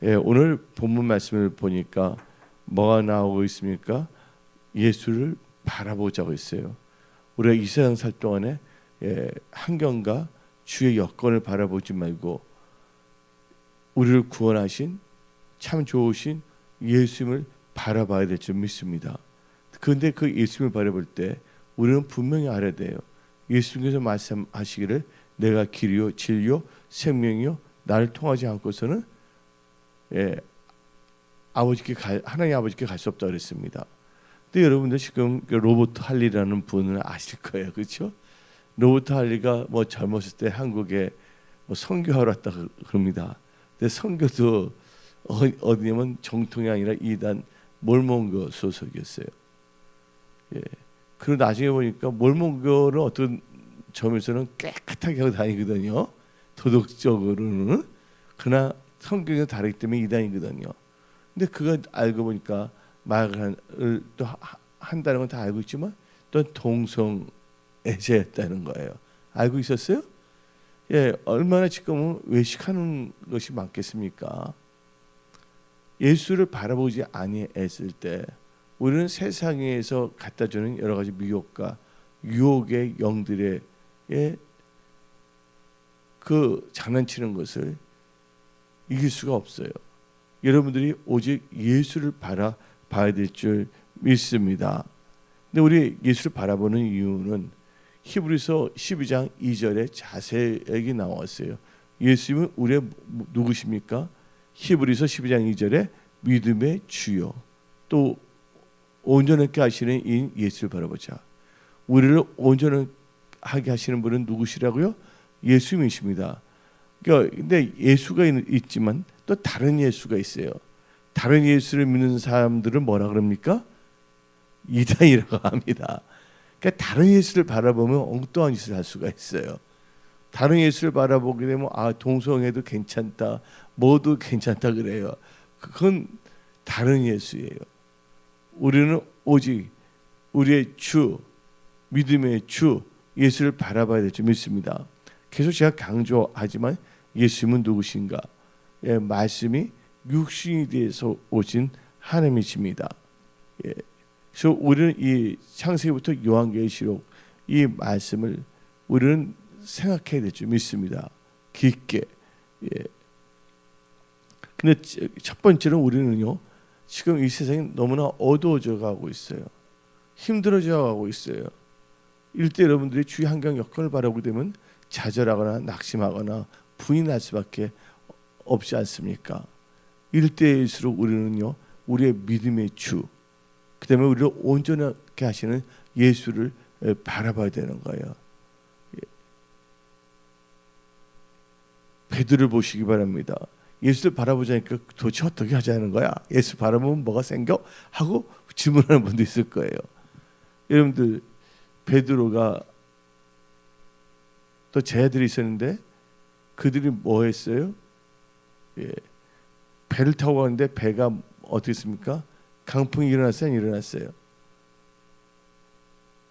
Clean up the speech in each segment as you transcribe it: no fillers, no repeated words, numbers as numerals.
오늘 본문 말씀을 보니까 뭐가 나오고 있습니까? 예수를 바라보자고 했어요. 우리가 이 세상 살 동안에 환경과 주의 여건을 바라보지 말고 우리를 구원하신 참 좋으신 예수님을 바라봐야 될 줄 믿습니다. 그런데 그 예수님을 바라볼 때 우리는 분명히 알아야 돼요. 예수님께서 말씀하시기를 내가 길이요 진리요 생명이요 나를 통하지 않고서는 하나님 아버지께 갈 수 없다 그랬습니다. 근데 여러분들 지금 로버트 할리라는 분을 아실 거예요, 그렇죠? 로버트 할리가 뭐 젊었을 때 한국에 뭐 선교하러 왔다 그럽니다. 근데 선교도 어디냐면 정통이 아니라 이단 몰몬교 소속이었어요. 그리고 나중에 보니까 몰몬교는 어떤 점에서는 깨끗하게 하고 다니거든요. 도덕적으로는. 그러나 성격이 다르기 때문에 이단이거든요. 근데 그거 알고 보니까 말을 또 한다는 건 다 알고 있지만 또 동성애자였다는 거예요. 알고 있었어요? 얼마나 지금은 외식하는 것이 많겠습니까? 예수를 바라보지 아니했을 때 우리는 세상에서 갖다주는 여러 가지 미혹과 유혹의 영들의 그 장난치는 것을 이길 수가 없어요. 여러분들이 오직 예수를 바라봐야 될 줄 믿습니다. 근데 우리 예수를 바라보는 이유는 히브리서 12장 2절에 자세하게 나왔어요. 예수님은 우리의 누구십니까? 히브리서 12장 2절에 믿음의 주요 또 온전하게 하시는 이 예수를 바라보자. 우리를 온전하게 하시는 분은 누구시라고요? 예수님이십니다. 그러니까 근데 예수가 있지만 또 다른 예수가 있어요. 다른 예수를 믿는 사람들은 뭐라 그럽니까? 이단이라고 합니다. 그러니까 다른 예수를 바라보면 엉뚱한 짓을 할 수가 있어요. 다른 예수를 바라보게 되면 동성애도 괜찮다, 뭐도 괜찮다 그래요. 그건 다른 예수예요. 우리는 오직 우리의 주, 믿음의 주 예수를 바라봐야 될 줄 믿습니다. 계속 제가 강조하지만 예수님은 누구신가? 말씀이 육신이 되어서 오신 하나님이십니다. 그래서 우리는 이 창세기부터 요한계시록 이 말씀을 우리는 생각해야 될 줄 믿습니다. 깊게. 근데 첫 번째는 우리는요. 지금 이 세상이 너무나 어두워져 가고 있어요. 힘들어져 가고 있어요. 이럴 때 여러분들이 주위 환경 여건을 바라보게 되면 좌절하거나 낙심하거나 부인할 수밖에 없지 않습니까? 이럴 때일수록 우리는요. 우리의 믿음의 주, 그다음에 우리를 온전하게 하시는 예수를 바라봐야 되는 거예요. 베드로를 보시기 바랍니다. 예수를 바라보자니까 도대체 어떻게 하자는 거야? 예수 바라보면 뭐가 생겨? 하고 질문하는 분도 있을 거예요. 여러분들 베드로가 또 제자들이 있었는데 그들이 뭐 했어요? 배를 타고 가는데 배가 어떻게 했습니까? 강풍이 일어났어요? 일어났어요?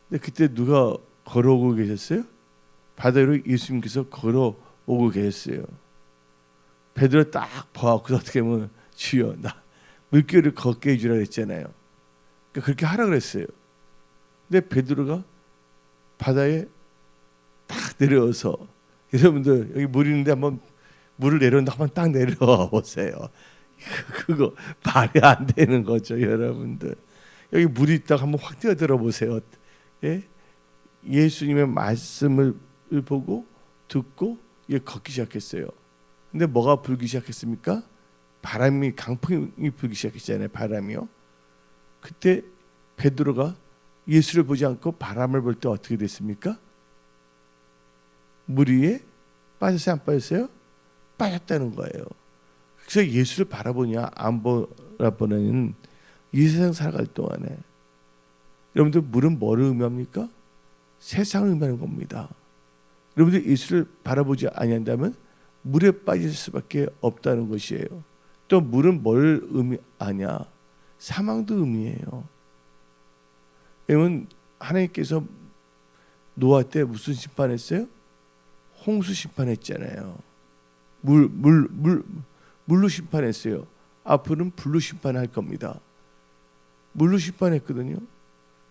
근데 그때 누가 걸어오고 계셨어요? 바다 위로 예수님께서 걸어오고 계셨어요. 베드로 딱 봐갖고 어떻게 하면 주여 나 물결을 걷게 해주라 했잖아요. 그러니까 그렇게 하라 그랬어요. 근데 베드로가 바다에 딱 내려와서 여러분들 여기 물 있는데 한번 물을 내려온다 한번 딱 내려와 보세요. 그거 말이 안 되는 거죠, 여러분들. 여기 물이 있다가 한번 확 뛰어들어 보세요. 예수님의 말씀을 보고 듣고 걷기 시작했어요. 근데 뭐가 불기 시작했습니까? 바람이 강풍이 불기 시작했잖아요. 바람이요. 그때 베드로가 예수를 보지 않고 바람을 볼 때 어떻게 됐습니까? 물 위에 빠졌어요? 안 빠졌어요? 빠졌다는 거예요. 그래서 예수를 바라보냐 안 바라보냐는 이 세상 살아갈 동안에 여러분들 물은 뭐를 의미합니까? 세상을 의미하는 겁니다. 여러분들 예수를 바라보지 아니한다면 물에 빠질 수밖에 없다는 것이에요. 또 물은 뭘 의미하냐? 사망도 의미해요. 왜냐면 하나님께서 노아 때 무슨 심판했어요? 홍수 심판했잖아요. 물로 심판했어요. 앞으로는 불로 심판할 겁니다. 물로 심판했거든요.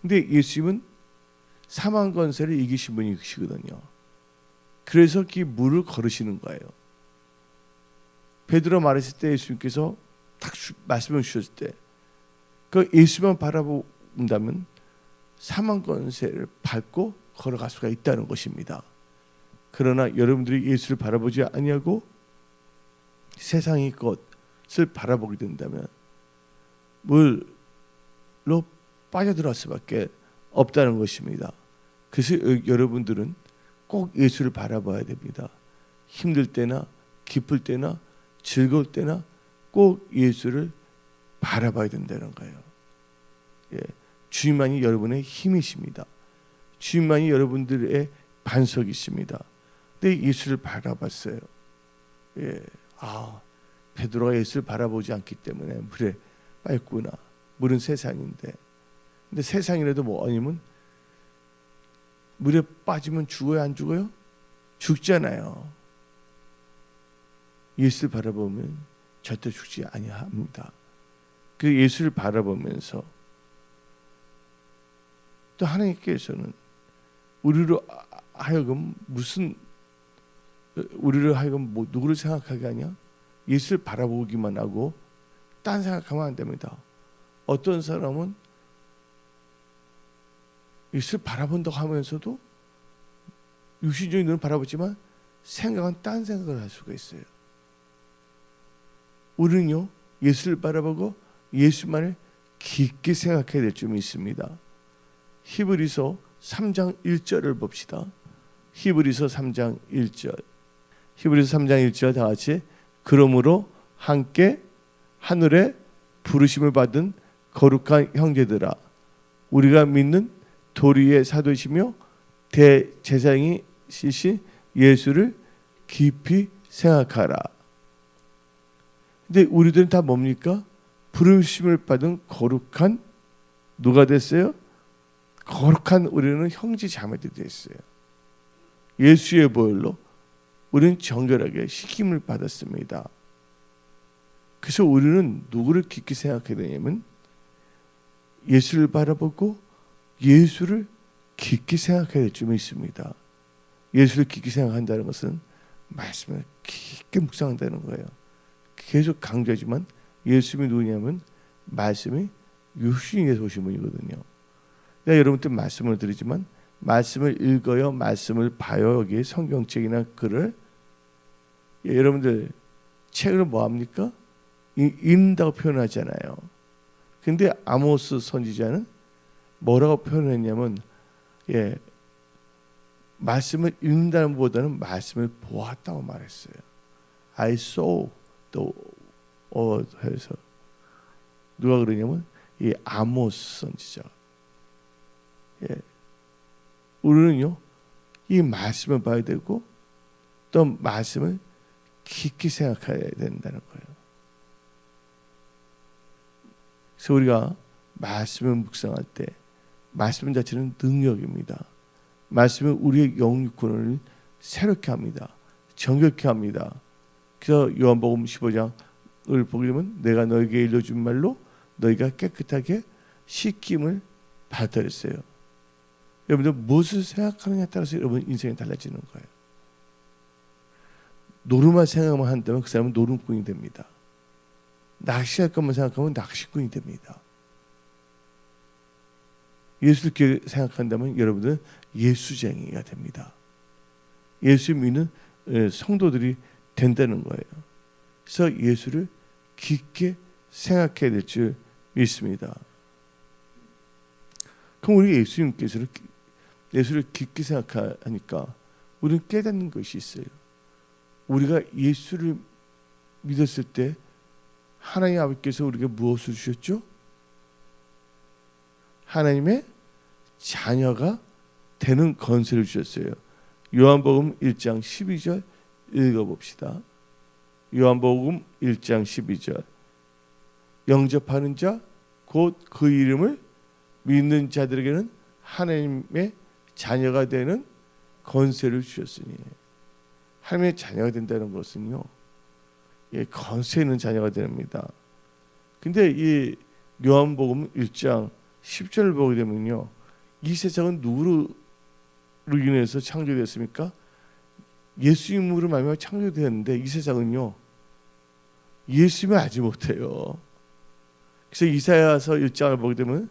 근데 예수님은 사망 권세를 이기신 분이시거든요. 그래서 그 물을 걸으시는 거예요. 베드로 말했을 때 예수님께서 딱 말씀을 주셨을 때 그 예수만 바라본다면 사망 권세를 밟고 걸어갈 수가 있다는 것입니다. 그러나 여러분들이 예수를 바라보지 아니하고 세상의 것을 바라보게 된다면 물로 빠져들어갈 수밖에 없다는 것입니다. 그래서 여러분들은 꼭 예수를 바라봐야 됩니다. 힘들 때나 기쁠 때나 즐거울 때나 꼭 예수를 바라봐야 된다는 거예요. 예, 주님만이 여러분의 힘이십니다. 주님만이 여러분들의 반석이십니다. 근데 예수를 바라봤어요. 예, 베드로가 예수를 바라보지 않기 때문에 물에 빠졌구나. 물은 세상인데, 근데 세상이라도 뭐 아니면 물에 빠지면 죽어요, 안 죽어요? 죽잖아요. 예수를 바라보면 절대 죽지 아니합니다. 그 예수를 바라보면서 또 하나님께서는 우리로 하여금 누구를 생각하게 하냐? 예수를 바라보기만 하고 딴 생각하면 안 됩니다. 어떤 사람은 예수를 바라본다고 하면서도 육신적인 눈을 바라보지만 생각은 딴 생각을 할 수가 있어요. 우리는요, 예수를 바라보고 예수만을 깊게 생각해야 될 점이 있습니다. 히브리서 3장 1절을 봅시다. 히브리서 3장 1절. 히브리서 3장 1절 다 같이 그러므로 함께 하늘에 부르심을 받은 거룩한 형제들아 우리가 믿는 도리의 사도이시며 대제사장이신 예수를 깊이 생각하라. 근데 우리들은 다 뭡니까? 부르심을 받은 거룩한 누가 됐어요? 거룩한 우리는 형제 자매들이 됐어요. 예수의 보혈로 우리는 정결하게 씻김을 받았습니다. 그래서 우리는 누구를 깊게 생각해야 되냐면 예수를 바라보고 예수를 깊게 생각해야 될 점이 있습니다. 예수를 깊게 생각한다는 것은 말씀을 깊게 묵상한다는 거예요. 계속 강조하지만 예수님이 누구냐면 말씀이 육신에서 오신 분이거든요. 내가 여러분들 말씀을 드리지만 말씀을 읽어요, 말씀을 봐요. 여기 성경책이나 글을 여러분들 책을 뭐 합니까? 읽는다고 표현하잖아요. 근데 아모스 선지자는 뭐라고 표현했냐면 말씀을 읽는다는 보다는 말씀을 보았다고 말했어요. I saw the word 해서 누가 그러냐면 이 아모스 선지자. 우리는요 이 말씀을 봐야 되고 또 말씀을 깊게 생각해야 된다는 거예요. 그래서 우리가 말씀을 묵상할 때 말씀 자체는 능력입니다. 말씀은 우리의 영육권을 새롭게 합니다. 정결케 합니다. 그래서 요한복음 15장을 보게 되면 내가 너에게 일러준 말로 너희가 깨끗하게 씻김을 받았다 했어요. 여러분들 무엇을 생각하느냐에 따라서 여러분 인생이 달라지는 거예요. 노름만 생각만 한다면 그 사람은 노름꾼이 됩니다. 낚시할 것만 생각하면 낚시꾼이 됩니다. 예수를 생각한다면 여러분들은 예수쟁이가 됩니다. 예수 믿는 성도들이 된다는 거예요. 그래서 예수를 깊게 생각해야 될 줄 믿습니다. 그럼 우리 예수를 깊게 생각하니까 우리는 깨닫는 것이 있어요. 우리가 예수를 믿었을 때 하나님 아버지께서 우리에게 무엇을 주셨죠? 하나님의 자녀가 되는 권세를 주셨어요. 요한복음 1장 12절 읽어봅시다. 요한복음 1장 12절 영접하는 자 곧 그 이름을 믿는 자들에게는 하나님의 자녀가 되는 권세를 주셨으니 하나님의 자녀가 된다는 것은요 건세 있는 자녀가 됩니다. 근데 이 요한복음 1장 10절을 보게 되면요, 이 세상은 누구로 인해서 창조되었습니까? 예수님으로 말미암아 창조되었는데, 이 세상은요 예수님을 알지 못해요. 그래서 이사야서 1장을 보게 되면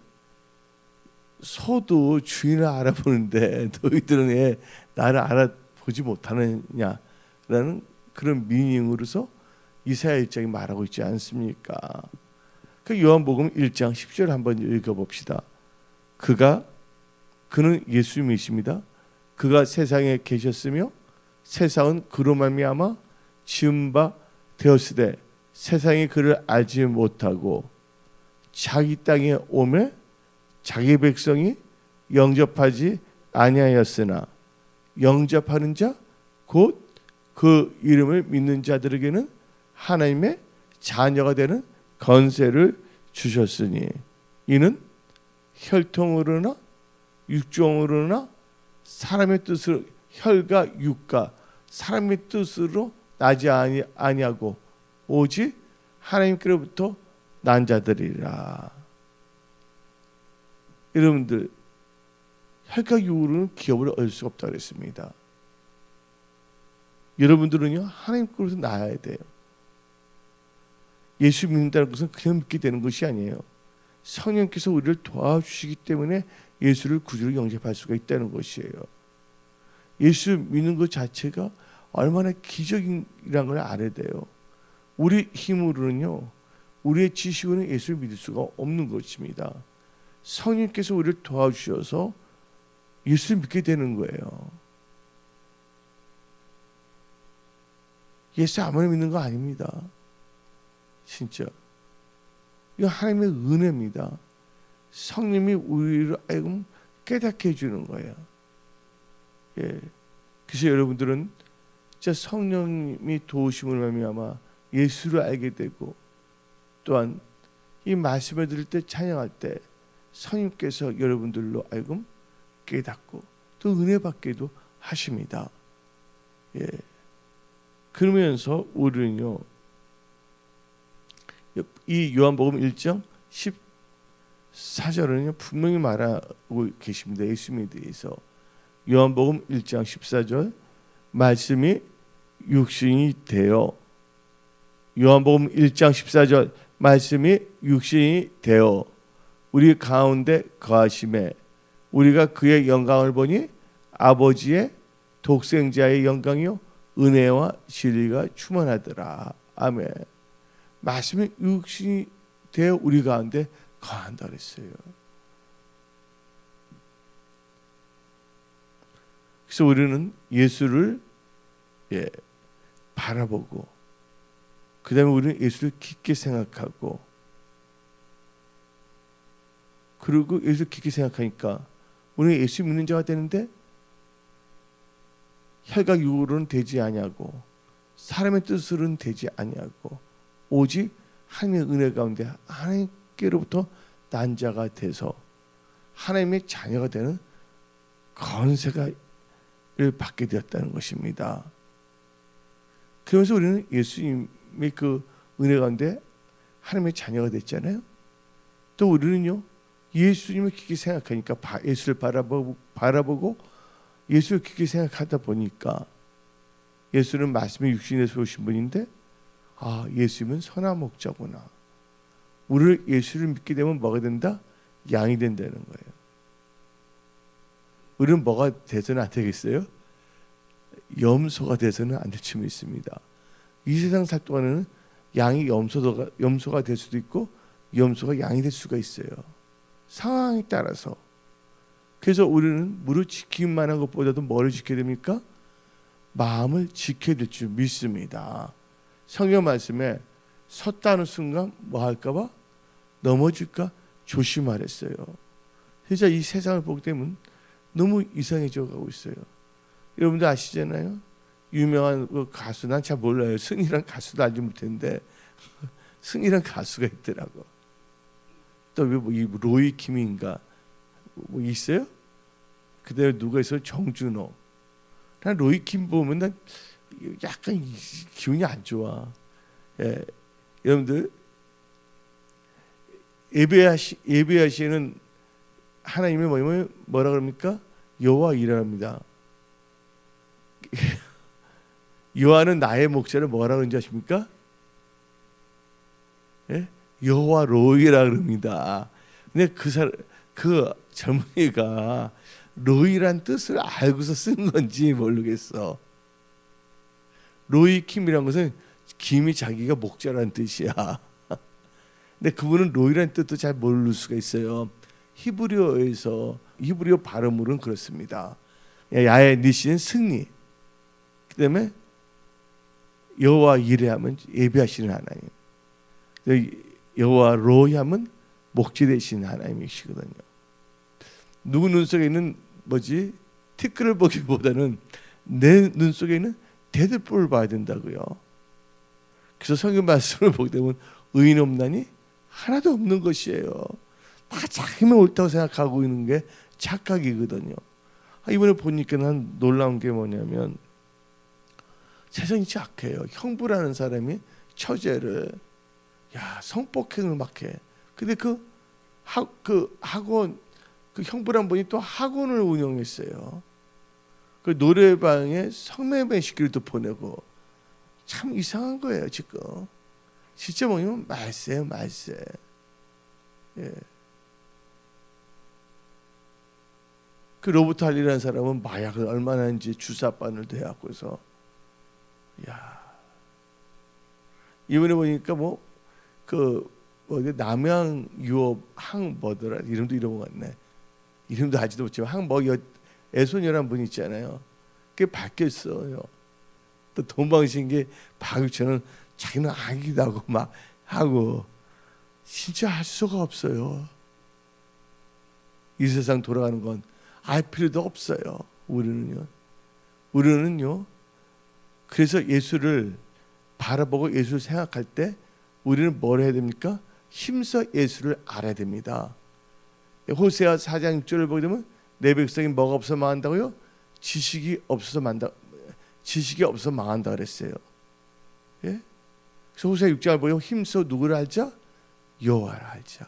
소도 주인을 알아보는데 너희들은 왜 나를 알아보지 못하느냐라는 그런 미닝으로서 이사야 1장이 말하고 있지 않습니까? 그 요한복음 1장 10절 한번 읽어봅시다. 그는 예수님이십니다. 그가 세상에 계셨으며 세상은 그로 말미암아 지은 바 되었으되 세상이 그를 알지 못하고 자기 땅에 오매 자기 백성이 영접하지 아니하였으나 영접하는 자 곧 그 이름을 믿는 자들에게는 하나님의 자녀가 되는 건세를 주셨으니 이는 혈통으로나 육종으로나 사람의 뜻으로, 혈과 육과 사람의 뜻으로 나지 아니하고 오직 하나님께로부터 난 자들이라. 여러분들, 혈과 육으로는 기업을 얻을 수가 없다고 그랬습니다. 여러분들은요 하나님께로부터 나야 돼요. 예수 믿는다는 것은 그냥 믿게 되는 것이 아니에요. 성령께서 우리를 도와주시기 때문에 예수를 구주로 영접할 수가 있다는 것이에요. 예수 믿는 것 자체가 얼마나 기적이라는 걸 알아야 돼요. 우리 힘으로는요, 우리의 지식으로는 예수를 믿을 수가 없는 것입니다. 성령께서 우리를 도와주셔서 예수를 믿게 되는 거예요. 예수 아무나 믿는 거 아닙니다. 진짜 이거 하나님의 은혜입니다. 성령이 우리를 하여금 깨닫게 해주는 거예요. 그래서 여러분들은 진짜 성령님이 도우심을 말미암아 예수를 알게 되고, 또한 이 말씀을 들을 때, 찬양할 때 성령께서 여러분들로 하여금 깨닫고 또 은혜 받게도 하십니다. 그러면서 우리는요, 이 요한복음 1장 14절은요 분명히 말하고 계십니다. 예수님에 대해서. 요한복음 1장 14절, 말씀이 육신이 되어, 요한복음 1장 14절, 말씀이 육신이 되어 우리 가운데 거하심에 우리가 그의 영광을 보니 아버지의 독생자의 영광이요 은혜와 진리가 충만하더라. 아멘. 말씀이 육신이 되어 우리 가운데 거한다 그랬어요. 그래서 우리는 예수를 바라보고, 그 다음에 우리는 예수를 깊게 생각하고, 그리고 예수를 깊게 생각하니까 우리는 예수 믿는 자가 되는데 혈과 육으로는 되지 아니하고 사람의 뜻으로는 되지 아니하고 오직 하나님의 은혜 가운데 하나님께로부터 난 자가 돼서 하나님의 자녀가 되는 건세가 받게 되었다는 것입니다. 그러면서 우리는 예수님의 그 은혜 가운데 하나님의 자녀가 됐잖아요. 또 우리는요 예수님을 깊게 생각하니까 예수를 바라보고 예수를 깊게 생각하다 보니까 예수는 말씀의 육신에서 오신 분인데, 아, 예수님은 선한 목자구나. 우리를 예수를 믿게 되면 뭐가 된다? 양이 된다는 거예요. 우리는 뭐가 돼서는 안 되겠어요? 염소가 돼서는 안 될 줄 믿습니다. 이 세상 살 동안에는 양이 염소가 될 수도 있고 염소가 양이 될 수가 있어요. 상황에 따라서. 그래서 우리는 무릇 지키기만 한 것보다도 뭐를 지켜야 됩니까? 마음을 지켜야 될 줄 믿습니다. 성경 말씀에 섰다는 순간 뭐 할까봐? 넘어질까 조심하랬어요. 진짜 이 세상을 보게 되면 너무 이상해져 가고 있어요. 여러분들 아시잖아요. 유명한 그 가수, 난 잘 몰라요. 승이란 가수도 알지 못했는데 승이란 가수가 있더라고. 또 이 로이 킴인가 뭐 있어요? 그다음에 누가 있어요? 정준호. 난 로이 킴 보면 난 약간 기분이 안 좋아. 예, 여러분들 예배하시는 하나님의 뭐라 그럽니까? 여호와 이라합니다. 여호와는 나의 목자를 뭐라 그런지 아십니까? 예? 여호와 로이라 그럽니다. 근데 그 젊은이가 로이란 뜻을 알고서 쓴 건지 모르겠어. 로이킴이란 것은 김이 자기가 목자라는 뜻이야. 근데 그분은 로이란 뜻도 잘 모를 수가 있어요. 히브리어에서 히브리어 발음으로는 그렇습니다. 야의 니시는 승리. 그다음에 여호와 이레 하면 예배하시는 하나님. 여호와 로이 하면 목자 되시는 하나님이시거든요. 누구 눈 속에 있는 티끌을 보기보다는 내 눈 속에 있는 대들보를 봐야 된다고요. 그래서 성경 말씀을 보게 되면 의인 없나니 하나도 없는 것이에요. 다 자기만 옳다고 생각하고 있는 게 착각이거든요. 이번에 보니까 난 놀라운 게 뭐냐면 세상이 착해요. 형부라는 사람이 처제를 성폭행을 막 해. 근데 그 학원 그 형부란 분이 또 학원을 운영했어요. 그 노래방에 성매매 시키를 또 보내고 참 이상한 거예요 지금. 진짜 뭐냐면 말세예요 말세. 예. 그 로버트 할리라는 사람은 마약을 얼마나 했는지 주사바늘 대갖고서 이번에 보니까 남양 유업 항뭐더라 이름도 잃어본 것 같네. 이름도 아직도 못지만 애소녀란 분 있잖아요. 그게 바뀌었어요. 또 돈방신 게 박유천은 자기는 아기다고 막 하고 진짜 할 수가 없어요. 이 세상 돌아가는 건 알 필요도 없어요. 우리는요. 그래서 예수를 바라보고 예수를 생각할 때 우리는 뭘 해야 됩니까? 힘써 예수를 알아야 됩니다. 호세아 4장 6절을 보게 되면 내 백성이 뭐가 없어 망한다고요? 지식이 없어서 망한다 그랬어요. 예? 그래서 호세아 6장을 보면 힘써 누구를 알자? 여호와를 알자.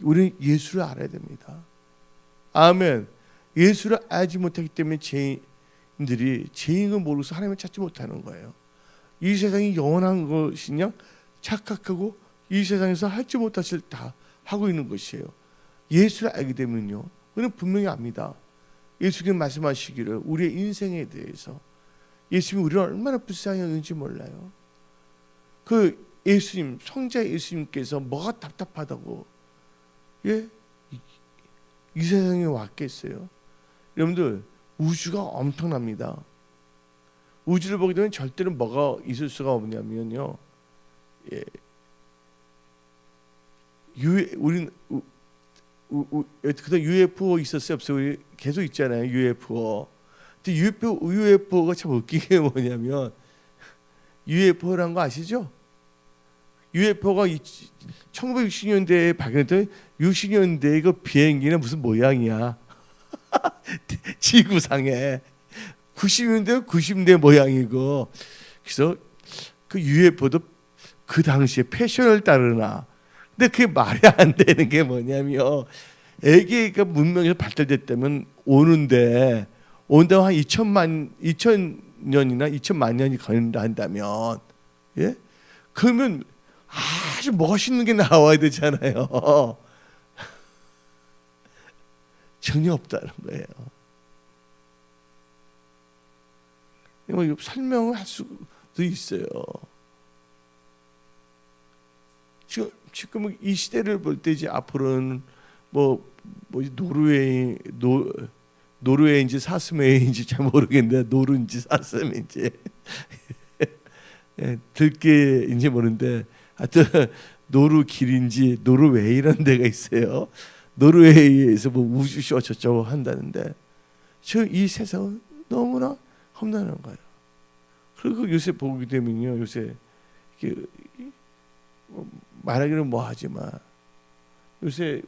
우리는 예수를 알아야 됩니다. 아멘. 예수를 알지 못하기 때문에 죄인들이 죄인을 모르고서 하나님을 찾지 못하는 거예요. 이 세상이 영원한 것이냐 착각하고 이 세상에서 할지 못하실 다 하고 있는 것이에요. 예수를 알게 되면요, 우리는 분명히 압니다. 예수님이 말씀하시기를 우리의 인생에 대해서 예수님이 우리를 얼마나 불쌍히 몰라요. 그 예수님, 성자 예수님께서 뭐가 답답하다고 이 세상에 왔겠어요. 여러분들 우주가 엄청납니다. 우주를 보게 되면 절대로 뭐가 있을 수가 없냐면요. 우리는 그다음 UFO 있었어요 없어요? 우리 계속 있잖아요 UFO. 근데 UFO가 참 웃긴 게 뭐냐면 UFO라는 거 아시죠? UFO가 1960년대에 발견했더니 60년대에 그 비행기는 무슨 모양이야. 지구상에 90년대 모양이고. 그래서 그 UFO도 그 당시에 패션을 따르나. 근데 그게 말이 안 되는 게 뭐냐면 애기가 문명에서 발달됐다면 온다고 한 2000년이나 2000만 년이 걸린다 한다면 그러면 아주 멋있는 게 나와야 되잖아요. 전혀 없다는 거예요. 이거 설명을 할 수도 있어요. 지금 이 시대를 볼 때 이제 앞으로는 노르웨이인지 사스메인지 잘 모르겠는데 노르인지 사스메인지 들깨인지 모르는데 하여튼 노르길인지 노르웨이라는 데가 있어요. 노르웨이에서 우주쇼 어쩌고 한다는데 이 세상은 너무나 험난한 거예요. 그리고 요새 보게 되면요, 요새 말하기는 뭐하지만 요새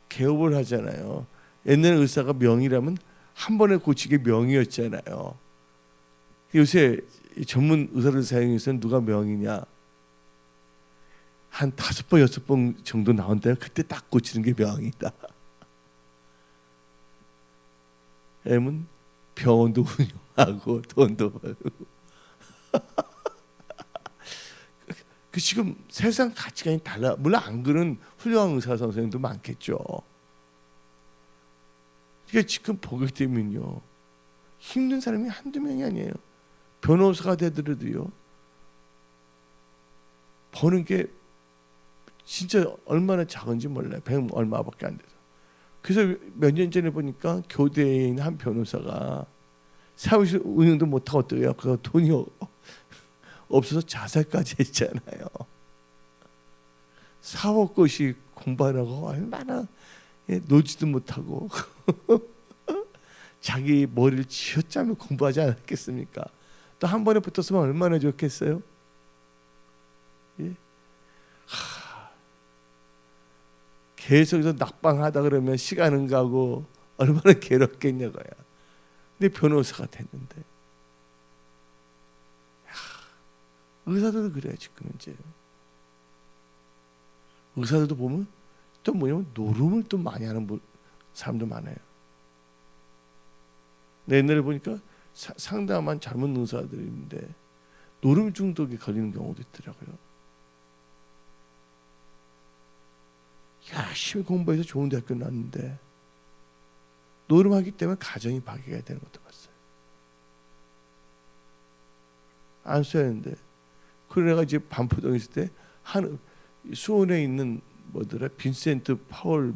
개업을 하잖아요. 옛날 의사가 명이라면 한 번에 고치게 명이었잖아요. 요새 전문 의사를 사용해서는 누가 명이냐? 한 5번 6번 정도 나온다요. 그때 딱 고치는 게 병이다. M은 병원도 운영하고 돈도 벌고. 그 지금 세상 가치관이 달라. 물론 안 그런 훌륭한 의사 선생님도 많겠죠. 그러니까 지금 보게 되면요, 힘든 사람이 한두 명이 아니에요. 변호사가 되더라도요, 버는 게 진짜 얼마나 작은지 몰라요. 100 얼마밖에 안 돼서. 그래서 몇 년 전에 보니까 교대에 있는 한 변호사가 사무실 운영도 못하고 어떡해요. 그 돈이 없어서 자살까지 했잖아요. 4억 것이 공부하라고 얼마나 놀지도 못하고 자기 머리를 쥐어짜며 공부하지 않았겠습니까? 또 한 번에 붙었으면 얼마나 좋겠어요? 예? 계속해서 낙방하다 그러면 시간은 가고 얼마나 괴롭겠냐고요. 근데 변호사가 됐는데, 의사들도 그래요. 지금 이제 의사들도 보면 또 뭐냐면 노름을 또 많이 하는 사람도 많아요. 옛날에 보니까 상담한 젊은 의사들이 있는데 노름 중독에 걸리는 경우도 있더라고요. 열심히 공부해서 좋은 대학교 나왔는데 노름하기 때문에 가정이 파괴가 되는 것도 봤어요. 안 써야 하는데. 그래가 이제 반포동에 있을 때 한 수원에 있는 뭐더라 빈센트 파울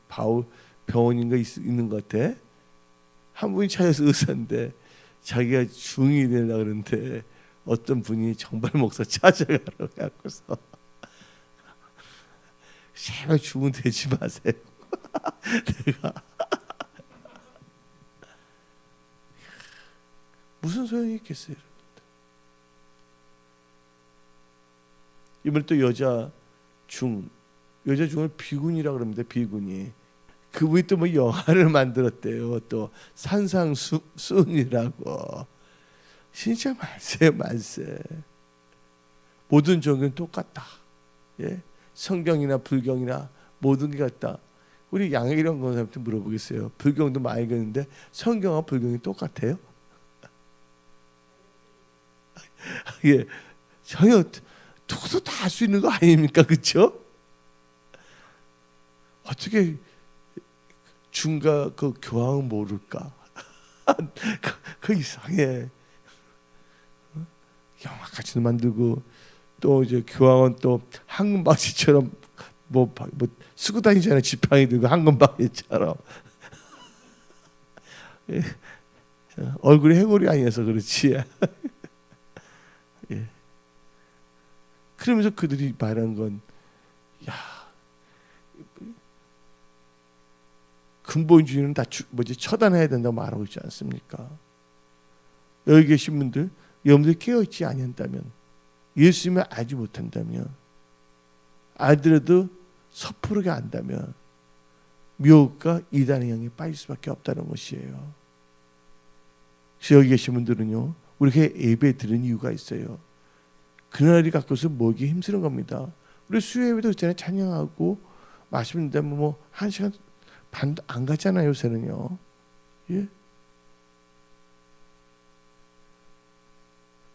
바울 병원인가 있는 것 같아. 한 분이 찾아서 의사인데 자기가 중이 되려고 그러는데 어떤 분이 정발 목사 찾아가라고 해갖고서 제발 죽으면 되지 마세요. 내가 무슨 소용이 있겠어요. 이번에 또 여자 중을 비군이라고 그럽니다. 비군이. 그분이 또 뭐 영화를 만들었대요. 또 산상수훈이라고. 진짜 말세. 모든 종교는 똑같다. 예? 성경이나 불경이나 모든 게 같다. 우리 양혜경 권사님한테 물어보겠어요. 불경도 많이 읽었는데 성경과 불경이 똑같아요? 예, 전혀 누구도 다 할 수 있는 거 아닙니까, 그렇죠? 어떻게 중과 그 교황은 모를까? 그 이상해. 영화같이도 만들고 또 이제 교황은 또 황금박쥐처럼 뭐 쓰고 다니잖아요. 지팡이 들고 황금박쥐처럼. 얼굴이 해골이 아니어서 그렇지. 예. 그러면서 그들이 말한 건, 야, 근본주의는 다 처단해야 된다고 말하고 있지 않습니까? 여기 계신 분들, 여러분들 깨어있지 아니한다면, 예수님을 알지 못한다면, 알더라도 섣부르게 안다면 미혹과 이단의 영에 빠질 수밖에 없다는 것이에요. 그래서 여기 계신 분들은요, 우리가 예배 드리는 이유가 있어요. 그날이 가까워서 모이기 힘쓰는 겁니다. 우리 수요 예배도 있잖아요. 찬양하고 마시는데 뭐 1시간 반도 안 가잖아요. 요새는요. 예?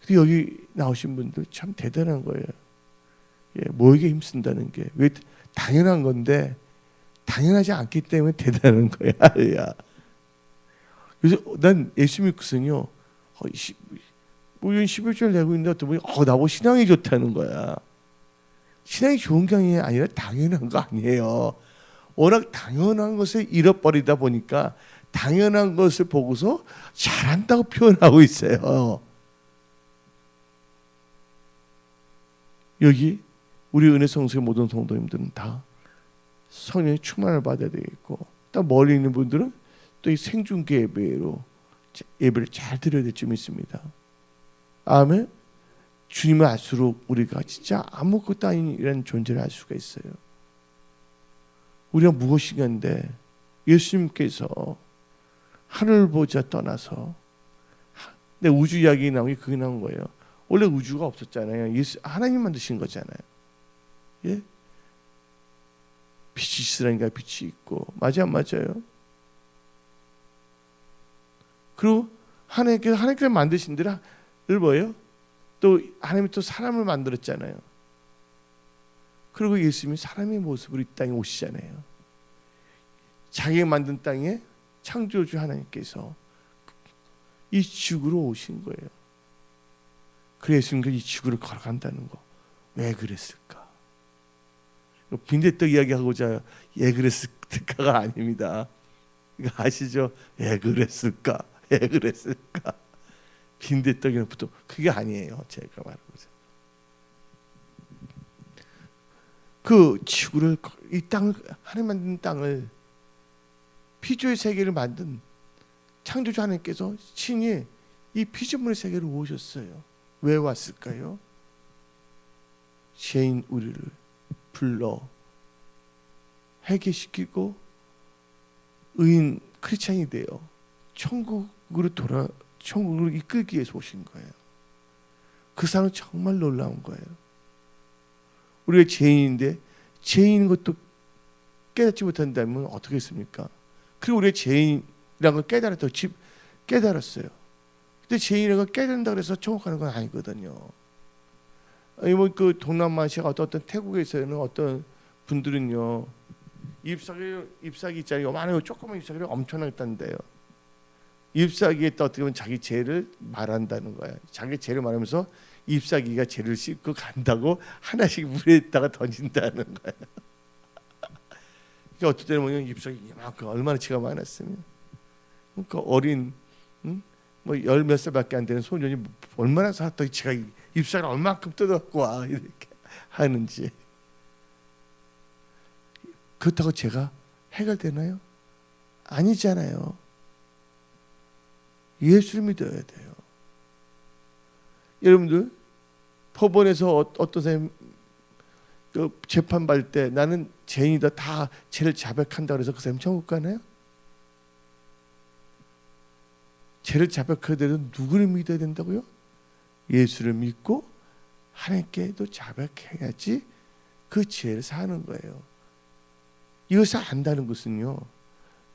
근데 여기 나오신 분들 참 대단한 거예요. 예, 모이기 힘쓴다는 게 왜 당연한 건데 당연하지 않기 때문에 대단한 거야. 야. 그래서 난 예수 믿고서는요. 우리는 11절 내고 있는데 어떤 분이 나보고 신앙이 좋다는 거야. 신앙이 좋은 게 아니라 당연한 거 아니에요. 워낙 당연한 것을 잃어버리다 보니까 당연한 것을 보고서 잘한다고 표현하고 있어요. 여기 우리 은혜 성수의 모든 성도님들은 다 성령의 충만을 받아야 되겠고, 또 멀리 있는 분들은 또 이 생중계 예배로 예배를 잘 드려야 될 줄 믿습니다. 아멘. 주님을 알수록 우리가 진짜 아무것도 아닌 이런 존재를 알 수가 있어요. 우리가 무엇인가인데 예수님께서 하늘을 보자 떠나서, 근데 우주 이야기 나온 게 그게 나온 거예요. 원래 우주가 없었잖아요. 하나님 만드신 거잖아요. 예? 빛이 있으라니까 빛이 있고, 맞아 안 맞아요? 그리고 하나님께서 만드신 대로 뭐예요? 또 하나님이 또 사람을 만들었잖아요. 그리고 예수님이 사람의 모습으로 이 땅에 오시잖아요. 자기가 만든 땅에 창조주 하나님께서 이 지구로 오신 거예요. 그래서 예수님께서 이 지구를 걸어간다는 거, 왜 그랬을까? 빈대떡 이야기하고자 왜 그랬을까가 아닙니다. 이거 아시죠? 왜 그랬을까? 왜 그랬을까? 빈대떡이나 보통 그게 아니에요. 제가 말하고자. 그 지구를, 이 땅을, 하나님 만든 땅을, 피조의 세계를 만든 창조주 하나님께서 친히 이 피조물의 세계로 오셨어요. 왜 왔을까요? 죄인 우리를 불러 회개시키고 의인 크리스찬이 되어 천국으로 이끌기 위해서 오신 거예요. 그 사람은 정말 놀라운 거예요. 우리가 죄인인데 죄인인 것도 깨닫지 못한다면 어떻게 했습니까? 그리고 우리가 죄인이라는 걸 깨달았어요. 근데 죄인이라는 걸 깨닫는다고 해서 천국 가는 건 아니거든요. 아니 그 동남아시아 어떤 태국에서는 어떤 분들은요, 잎사귀 있잖아요. 요만해요. 조그만 잎사귀를 엄청나게 딴대요. 잎사귀에 어떻게 보면 자기 죄를 말한다는 거야. 자기 죄를 말하면서 잎사귀가 죄를 씻고 간다고 하나씩 물에다가 던진다는 거야. 그러니까 어떨 때는 보면 잎사귀 이만큼 얼마나 지가 많았으면, 그러니까 어린 뭐 열 몇 살밖에 안 되는 소년이 얼마나 살았더니 지가 잎사귀를 얼마큼 뜯어갖고 와 이렇게 하는지. 그렇다고 죄가 해결되나요? 아니잖아요. 예수를 믿어야 돼요. 여러분들 법원에서 어떤 사람이 그 재판 받을 때 나는 죄인이다, 다 죄를 자백한다 그래서 그 사람 천국 가나요? 죄를 자백해야 되는 누구를 믿어야 된다고요? 예수를 믿고 하나님께도 자백해야지 그 죄를 사는 거예요. 이것을 안다는 것은요,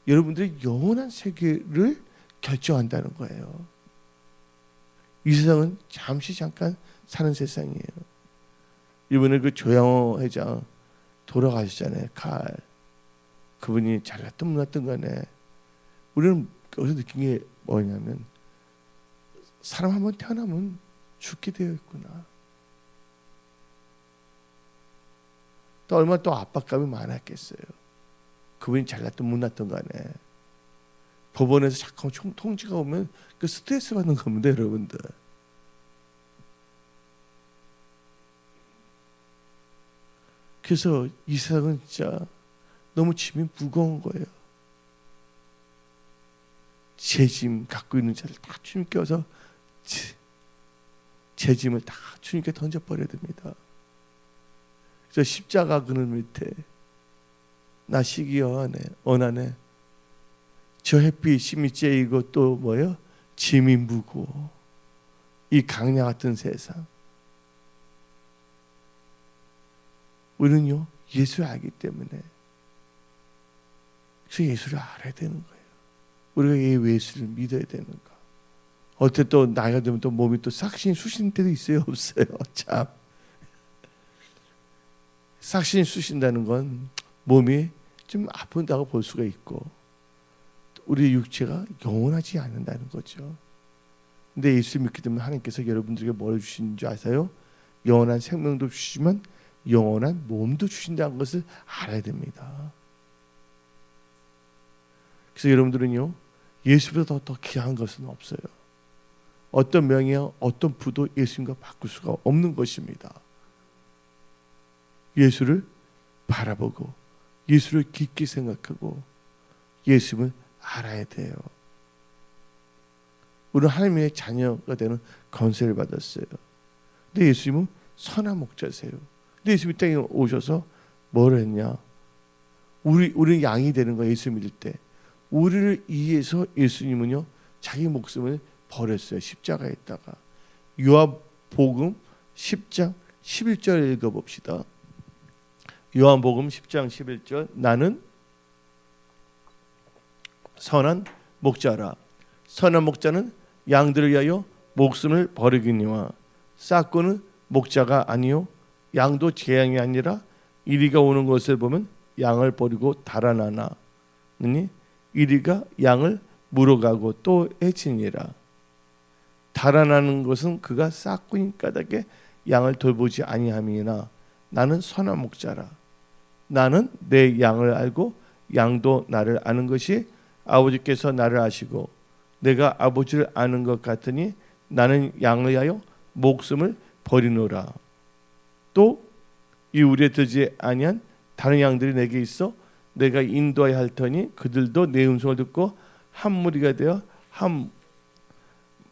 여러분들의 영원한 세계를 결정한다는 거예요. 이 세상은 잠깐 사는 세상이에요. 이번에 그 조양호 회장 돌아가셨잖아요. 그분이 잘났든 못났든 간에 우리는 여기서 느낀 게 뭐냐면, 사람 한번 태어나면 죽게 되어 있구나. 또 얼마나 또 압박감이 많았겠어요. 그분이 잘났든 못났든 간에 법원에서 자꾸 통지가 오면 그 스트레스 받는 겁니다, 여러분들. 그래서 이 세상은 진짜 너무 짐이 무거운 거예요. 죄짐 갖고 있는 자를 다 주님께 와서 죄짐을 다 주님께 던져버려야 됩니다. 그래서 십자가 그늘 밑에 나 시기 언하네 저 햇빛 심이 쬐이고 또 뭐요? 짐이 무고 이 강야 같은 세상. 우리는요 예수를 알기 때문에, 그래서 예수를 알아야 되는 거예요. 우리가 이 예수를 믿어야 되는 거. 어때 또 나이가 들면 또 몸이 또 싹신 쑤시는 때도 있어요, 없어요? 참 싹신 쑤신다는 건 몸이 좀 아픈다고 볼 수가 있고, 우리 육체가 영원하지 않는다는 거죠. 근데 예수 믿기 때문에 하나님께서 여러분들에게 뭘 주신 줄 아세요? 영원한 생명도 주시지만 영원한 몸도 주신다는 것을 알아야 됩니다. 그래서 여러분들은요 예수보다 더 귀한 것은 없어요. 어떤 명예와 어떤 부도 예수님과 바꿀 수가 없는 것입니다. 예수를 바라보고 예수를 깊게 생각하고 예수님을 알아야 돼요. 우리는 하나님의 자녀가 되는 권세를 받았어요. 근데 예수님은 선한 목자세요. 근데 예수님이 땅에 오셔서 뭘 했냐? 우리 양이 되는 거예요. 예수 믿을 때 우리를 위해서 예수님은요 자기 목숨을 버렸어요. 십자가에다가. 요한복음 10장 11절 읽어봅시다. 요한복음 10장 11절 나는 선한 목자라. 선한 목자는 양들을 위하여 목숨을 버리기니와 싹고는 목자가 아니요 양도 제 양이 아니라 이리가 오는 것을 보면 양을 버리고 달아나나니 이리가 양을 물어가고 또 해치니라. 달아나는 것은 그가 싹꾼인 까닭에 양을 돌보지 아니함이나 나는 선한 목자라. 나는 내 양을 알고 양도 나를 아는 것이 아버지께서 나를 아시고 내가 아버지를 아는 것 같으니 나는 양을 위하여 목숨을 버리노라. 또 이 우리에 들지 아니한 다른 양들이 내게 있어 내가 인도하여 할 터니 그들도 내 음성을 듣고 한 무리가 되어 한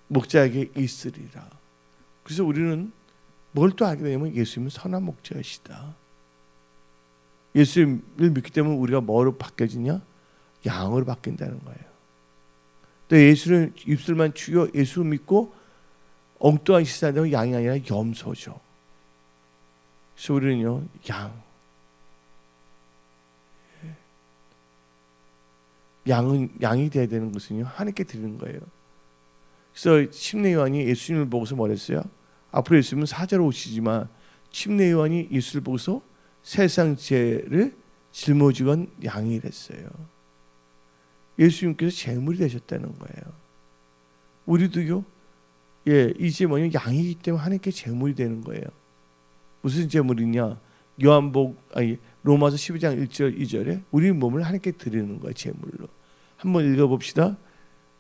목자에게 있으리라. 그래서 우리는 뭘 또 알게 되냐면 예수님은 선한 목자이시다. 예수님을 믿기 때문에 우리가 뭐로 바뀌어지냐? 양으로 바뀐다는 거예요. 또 예수를 입술만 죽여 예수 믿고 엉뚱한 시사한다면 양이 아니라 염소죠. 그래서 우리는요 양이 돼야 되는 것은요 하나님께 드리는 거예요. 그래서 침례 요한이 예수님을 보고서 뭐랬어요? 앞으로 예수님은 사자로 오시지만 침례 요한이 예수를 보고서 세상 죄를 짊어지고 간 양이랬어요. 예수님께서 제물이 되셨다는 거예요. 우리도요, 이제 뭐냐 양이기 때문에 하나님께 제물이 되는 거예요. 무슨 제물이냐? 로마서 12장 1절 2절에 우리 몸을 하나님께 드리는 거예요. 제물로. 한번 읽어봅시다.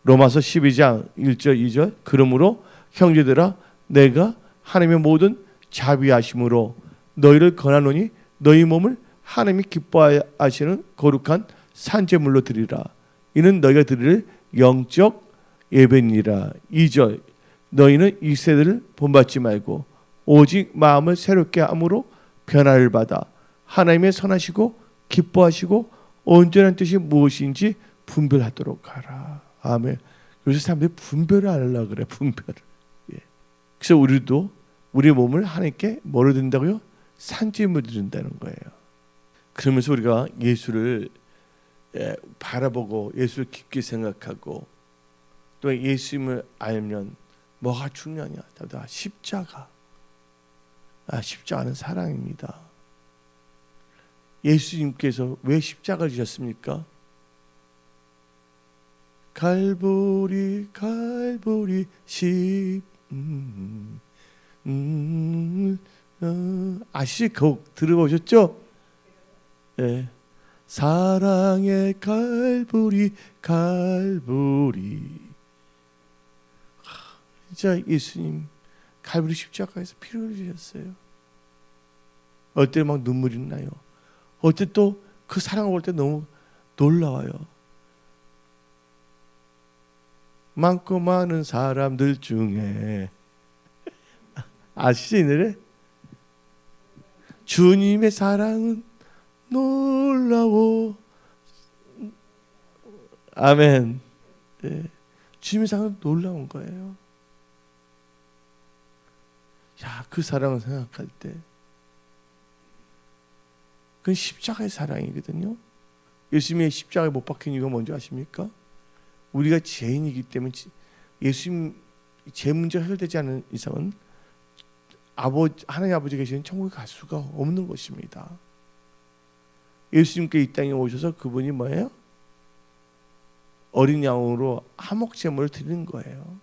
로마서 12장 1절 2절 그러므로 형제들아 내가 하나님의 모든 자비하심으로 너희를 권하노니 너희 몸을 하나님이 기뻐하시는 거룩한 산제물로 드리라. 이는 너희가 드릴 영적 예배니라. 2절 너희는 이 세대를 본받지 말고 오직 마음을 새롭게 함으로 변화를 받아 하나님의 선하시고 기뻐하시고 온전한 뜻이 무엇인지 분별하도록 하라. 아멘. 요새 사람들이 분별을 하려고 그래. 분별을. 그래서 우리도 우리 몸을 하나님께 뭐로 드린다고요? 산제물로 드린다는 거예요. 그러면서 우리가 예수를 바라보고 예수를 깊게 생각하고 또 예수님을 알면 뭐가 중요하냐? 십자가. 십자가는 사랑입니다. 예수님께서 왜 십자가를 지셨습니까? 갈보리 아시죠? 곡 들어보셨죠? 네. 사랑의 갈보리 진짜 예수님 갈보리 십자가에서 피를 흘리셨어요. 어떨 때 막 눈물이 나요. 어떨 때 또 그 사랑을 볼 때 너무 놀라워요. 많고 많은 사람들 중에 아시죠 이 노래? 주님의 사랑은 놀라워. 아멘. 네. 주님의 사랑은 놀라운 거예요. 그 사랑을 생각할 때 그건 십자가의 사랑이거든요. 예수님의 십자가에 못 박힌 이유가 뭔지 아십니까? 우리가 죄인이기 때문에 예수님 죄 문제가 해결되지 않은 이상은 하나님 아버지 계시는 천국에 갈 수가 없는 것입니다. 예수님께 이 땅에 오셔서 그분이 뭐예요? 어린 양으로 화목 제물을 드리는 거예요.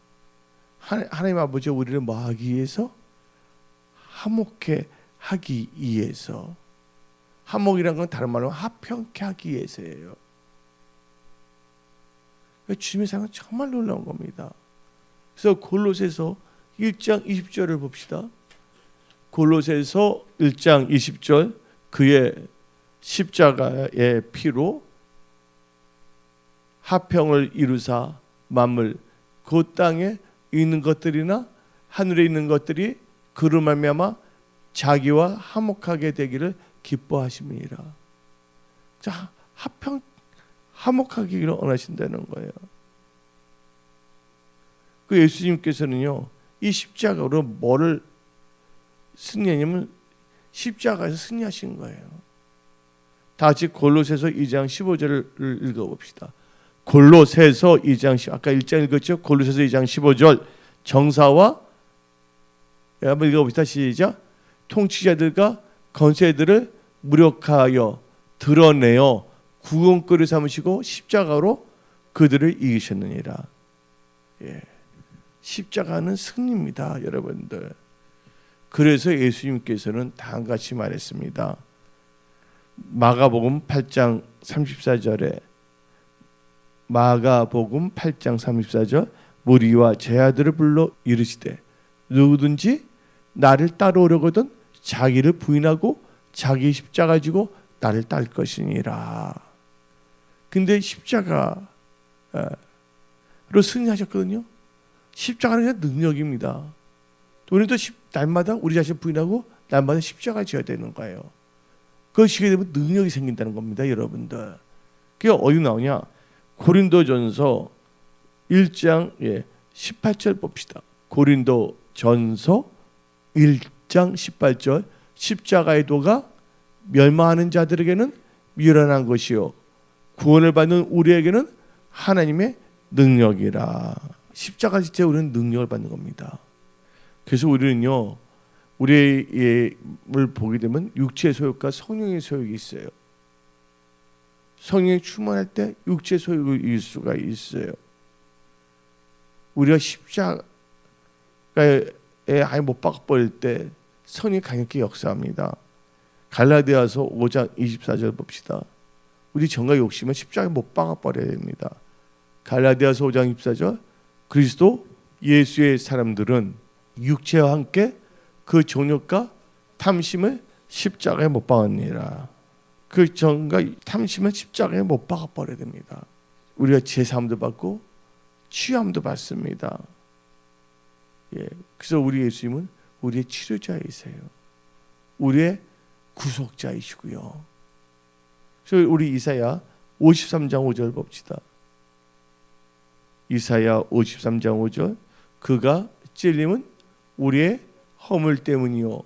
하나님 아버지가 우리를 뭐 하기 위해서? 화목해 하기 위해서. 화목이란 건 다른 말로 화평케 하기 위해서예요. 주님의 사랑은 정말 놀라운 겁니다. 그래서 골로새서 1장 20절을 봅시다. 골로새서 1장 20절 그의 십자가의 피로 화평을 이루사 만물 그 땅에 있는 것들이나 하늘에 있는 것들이 그로 말미암아 자기와 화목하게 되기를 기뻐하심이니라. 자, 화목하기를 원하신다는 거예요. 그 예수님께서는요, 이 십자가로 뭐를 승리하냐면 십자가에서 승리하신 거예요. 다 같이 골로새서 2장 15절을 읽어봅시다. 골로새서 2장 10, 아까 1장 읽었죠? 골로새서 2장 15절 정사와 한번 읽어봅시다. 시작. 통치자들과 권세들을 무력하여 드러내어 구원거리 삼으시고 십자가로 그들을 이기셨느니라. 예. 십자가는 승리입니다, 여러분들. 그래서 예수님께서는 다음과 같이 말했습니다. 마가복음 8장 34절에 마가복음 8장 34절 무리와 제 아들을 불러 이르시되 누구든지 나를 따라오려거든 자기를 부인하고 자기 십자가 지고 나를 딸 것이니라. 근데 십자가로 승리하셨거든요. 십자가는 그냥 능력입니다. 우리도 날마다 우리 자신 부인하고 날마다 십자가 지어야 되는 거예요. 그걸 지게 되면 능력이 생긴다는 겁니다, 여러분들. 그게 어디 나오냐? 고린도전서 1장 18절 봅시다. 고린도전서 1장 18절 십자가의 도가 멸망하는 자들에게는 미련한 것이요 구원을 받는 우리에게는 하나님의 능력이라. 십자가 자체 우리는 능력을 받는 겁니다. 그래서 우리는요, 우리의 을 보게 되면 육체의 소욕과 성령의 소욕이 있어요. 성령이 충만할 때 육체의 소욕을 이길 수가 있어요. 우리가 십자가에 아예 못 박아버릴 때 성령이 강력히 역사합니다. 갈라디아서 5장 24절 봅시다. 우리 정과 욕심은 십자가에 못 박아버려야 됩니다. 갈라디아서 5장 24절 그리스도 예수의 사람들은 육체와 함께 그 정욕과 탐심을 십자가에 못 박았느니라. 그 정과 탐심을 십자가에 못 박아버려야 됩니다. 우리가 제사함도 받고 취함도 받습니다. 예, 그래서 우리 예수님은 우리의 치료자이세요. 우리의 구속자이시고요. 그래서 우리 이사야 53장 5절 봅시다. 이사야 53장 5절 그가 찔림은 우리의 허물 때문이요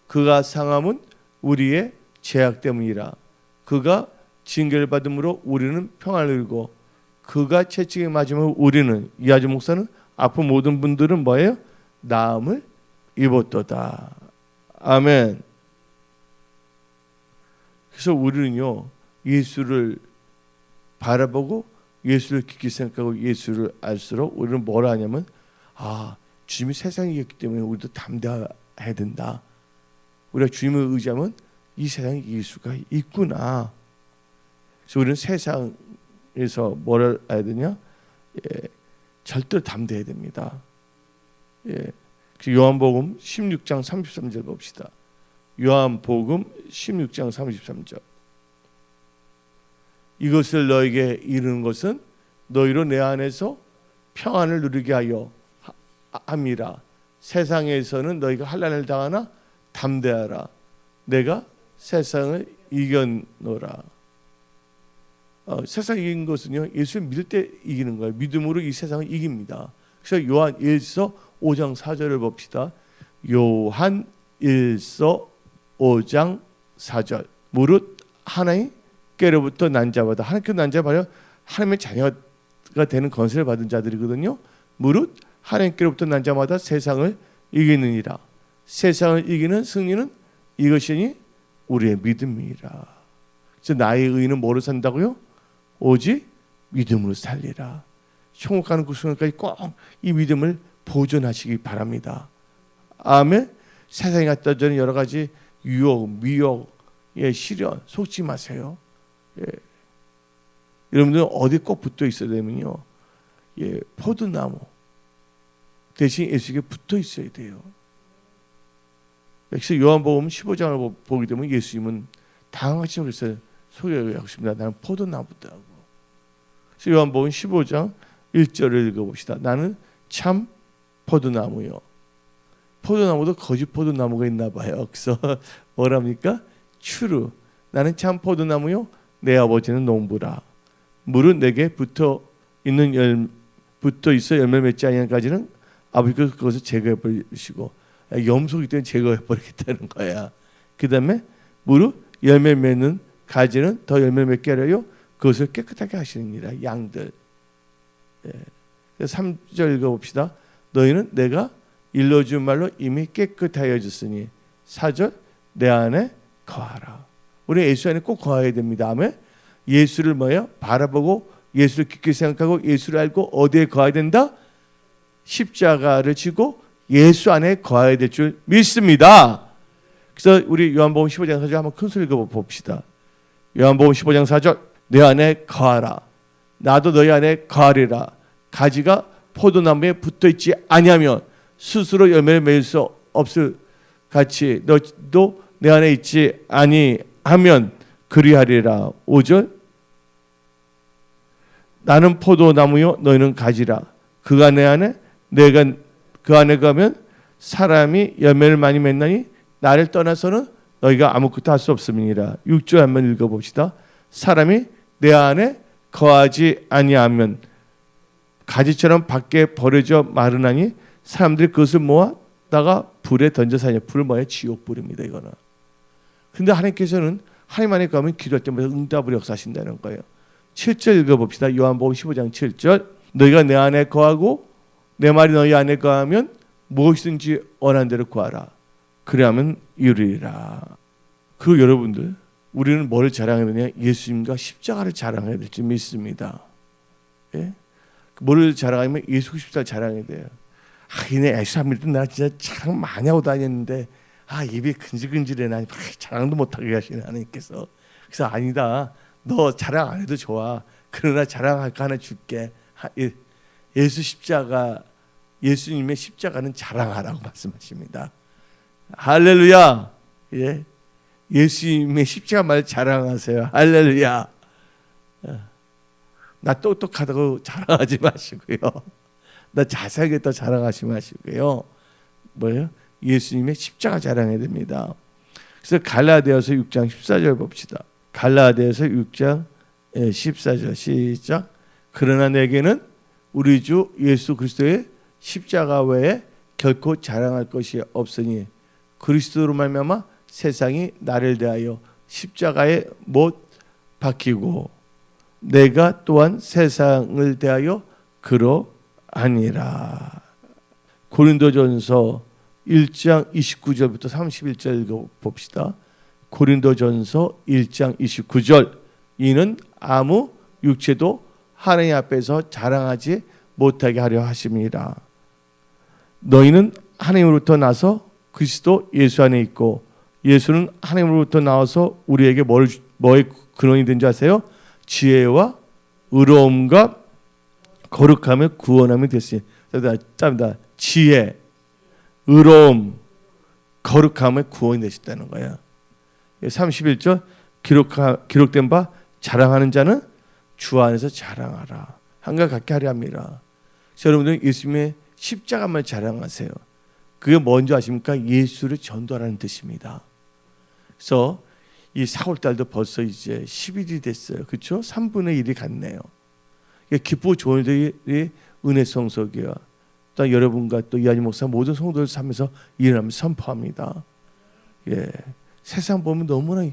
그가 상함은 우리의 죄악 때문이라. 그가 징계를 받음으로 우리는 평안을 누리고 그가 채찍에 맞으면 우리는, 이하주 목사는 아픈 모든 분들은 뭐예요? 나음을 입었도다. 아멘. 그래서 우리는요 예수를 바라보고 예수를 깊이 생각하고 예수를 알수록 우리는 뭘 하냐면 주님이 세상에 이겼기 때문에 우리도 담대해야 된다. 우리가 주님을 의지하면 이 세상에 이길 수가 있구나. 그래서 우리는 세상에서 뭘 해야 되냐? 절대로 담대해야 됩니다. 요한복음 16장 33절 봅시다. 요한복음 16장 33절 이것을 너에게 이르는 것은 너희로 내 안에서 평안을 누리게 하여 함이라. 세상에서는 너희가 환난을 당하나 담대하라. 내가 세상을 이겼노라. 세상 이긴 것은요 예수를 믿을 때 이기는 거예요. 믿음으로 이 세상을 이깁니다. 그래서 요한 1서 5장 4절을 봅시다. 요한 1서 5장 4절 무릇 하나님께로부터 난 자마다 하나님께로 난 자마다 하나님의 자녀가 되는 건세를 받은 자들이거든요. 무릇 하나님께로부터 난 자마다 세상을 이기느니라. 세상을 이기는 승리는 이것이니 우리의 믿음이라. 그래서 나의 의는 뭐로 산다고요? 오직 믿음으로 살리라. 천국 가는 그 순간까지 꼭 이 믿음을 보존하시기 바랍니다. 아멘. 세상에 갖다 주는 여러 가지 유혹, 미혹, 시련 속지 마세요. 여러분들 어디 꼭 붙어 있어야 되면요, 포도나무 대신 예수에게 붙어 있어야 돼요. 그래서 요한복음 15장을 보게 되면 예수님은 다같이 그래서 소개하고 있습니다. 나는 포도나무다고. 그래서 요한복음 15장 1절을 읽어봅시다. 나는 참 포도나무요. 포도나무도 거짓 포도나무가 있나 봐요. 그래서 뭐랍니까? 추루. 나는 참 포도나무요. 내 아버지는 농부라. 물은 내게 붙어 있어 열매 맺지 아니한까지는 아버지가 그것을 제거해 버리시고 염소이기 때문에 제거해 버리겠다는 거야. 그 다음에 무릇 열매 맺는 가지는 더 열매를 맺게 하려요 그것을 깨끗하게 하시느니라. 양들. 예. 3절 읽어봅시다. 너희는 내가 일러준 말로 이미 깨끗하여졌으니 4절 내 안에 거하라. 우리 예수 안에 꼭 거해야 됩니다. 아멘. 예수를 뭐예요? 바라보고 예수를 깊게 생각하고 예수를 알고 어디에 거해야 된다? 십자가를 지고 예수 안에 거해야 될 줄 믿습니다. 그래서 우리 요한복음 15장 4절 한번 큰 소리 읽어봅시다. 요한복음 15장 4절 내 안에 거하라. 나도 너희 안에 거하리라. 가지가 포도나무에 붙어있지 아니하면 스스로 열매를 맺을 수 없을 같이 너도 내 안에 있지 아니하면 그리하리라. 5절 나는 포도나무요 너희는 가지라. 그가 내 안에 내가 그 안에 가면 사람이 열매를 많이 맺나니 나를 떠나서는 너희가 아무것도 할 수 없음이니라. 6절 한번 읽어봅시다. 사람이 내 안에 거하지 아니하면 가지처럼 밖에 버려져 마르나니 사람들이 그것을 모아다가 불에 던져서 하냐. 불을 뭐야? 지옥불입니다. 이거는. 근데 하나님께서는 하나님 안에 가면 기도할 때마다 응답을 역사하신다는 거예요. 7절 읽어봅시다. 요한복음 15장 7절 너희가 내 안에 거하고 내 말이 너희 안에 거하면 무엇이든지 원하는 대로 구하라. 그래야만 이루리라. 그리고 여러분들 우리는 뭐를 자랑해야 되냐? 예수님과 십자가를 자랑해야 될지 믿습니다. 예? 뭐를 자랑하면 예수 십자가를 자랑해야 돼요. 이네 예수 안 믿을 때 나 진짜 자랑 많이 하고 다녔는데 입이 근질근질해. 나 자랑도 못하게 하시네 하나님께서. 그래서 아니다. 너 자랑 안 해도 좋아. 그러나 자랑할 거 하나 줄게. 예수 십자가, 예수님의 십자가는 자랑하라고 말씀하십니다. 할렐루야. 예, 예수님의 십자가 말 자랑하세요. 할렐루야. 나 똑똑하다고 자랑하지 마시고요. 나 잘살겠다 자랑하지 마시고요. 뭐예요? 예수님의 십자가 자랑해야 됩니다. 그래서 갈라디아서 6장 14절 봅시다. 갈라디아서 6장 14절 시작. 그러나 내게는 우리 주 예수 그리스도의 십자가 외에 결코 자랑할 것이 없으니 그리스도로 말미암아 세상이 나를 대하여 십자가에 못 박히고 내가 또한 세상을 대하여 그러하니라. 고린도전서 1장 29절부터 31절 읽어봅시다. 고린도전서 1장 29절 이는 아무 육체도 하나님 앞에서 자랑하지 못하게 하려 하심이라. 너희는 하나님으로부터 나서 그리스도 예수 안에 있고 예수는 하나님으로부터 나와서 우리에게 뭐의 근원이 된 줄 아세요? 지혜와 의로움과 거룩함의 구원함이 됐으니. 짭니다. 지혜, 의로움, 거룩함의 구원이 되셨다는 거야. 31절 기록된 바 자랑하는 자는 주 안에서 자랑하라. 한가 같게 하려 합니다. 여러분들 예수님의 십자가만 자랑하세요. 그게 뭔지 아십니까? 예수를 전도하라는 뜻입니다. 그래서 이 4월달도 벌써 이제 10일이 됐어요. 그렇죠? 3분의 1이 갔네요. 기쁘고 좋은 일이 은혜 성소교와 또 여러분과 또 이한희 목사 모든 성도들 삶에서 일어나면서 선포합니다. 예, 세상 보면 너무나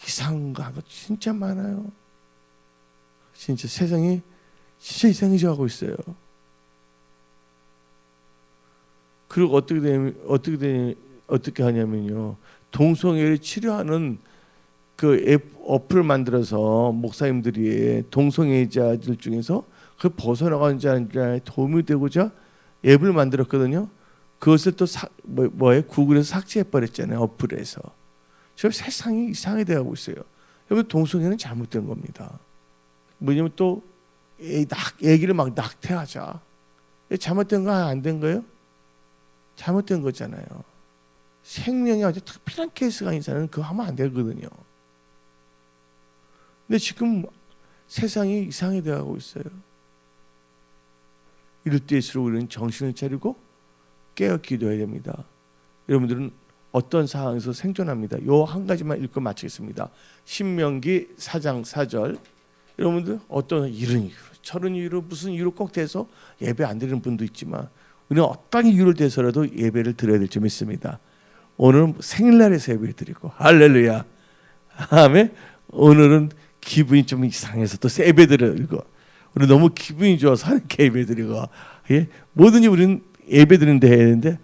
이상한 거 진짜 많아요. 진짜 세상이 진짜 이상해져가고 있어요. 그리고 어떻게 하냐면요, 동성애를 치료하는 그 앱 어플을 만들어서 목사님들이 동성애자들 중에서 그 벗어나가는 자에 도움이 되고자 앱을 만들었거든요. 그것을 또 구글에서 삭제해 버렸잖아요. 어플에서. 저 세상이 이상하게 되고 있어요. 여러분 동성애는 잘못된 겁니다. 뭐냐면 또 애기를 막 낙태하자. 잘못된 거 안 된 거예요? 잘못된 거잖아요. 생명이 아주 특별한 케이스가 있는 사람은 그거 하면 안 되거든요. 근데 지금 세상이 이상하게 되어가고 있어요. 이럴 때일수록 우리는 정신을 차리고 깨어 기도해야 됩니다. 여러분들은 어떤 상황에서 생존합니다. 요 한 가지만 읽고 마치겠습니다. 신명기 4장 4절. 여러분들 어떤 이런 이유로 저런 이유로 무슨 이유로 꼭 돼서 예배 안 드리는 분도 있지만 우리는 어떤 이유를 대해서라도 예배를 드려야 될 줄 믿습니다. 오늘은 생일날에서 예배를 드리고 할렐루야. 아멘. 오늘은 기분이 좀 이상해서 또 예배 드리고 우리 너무 기분이 좋아서 하나님께 예배 드리고 예? 뭐든지 우리는 예배 드리는데 해야 되는데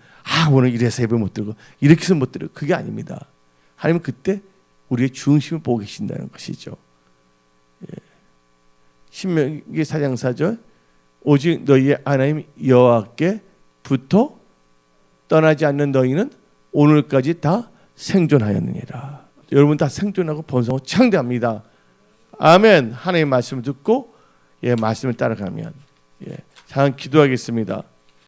오늘 이래서 예배 못 드리고 이렇게 해서 못 드리고 그게 아닙니다. 하나님은 그때 우리의 중심을 보고 계신다는 것이죠. 예. 신명기 4장 4절 오직 너희의 하나님 여호와께부터 떠나지 않는 너희는 오늘까지 다 생존하였느니라. 여러분 다 생존하고 번성하고 창대합니다. 아멘. 하나님의 말씀을 듣고 말씀을 따라가면 잠깐 기도하겠습니다.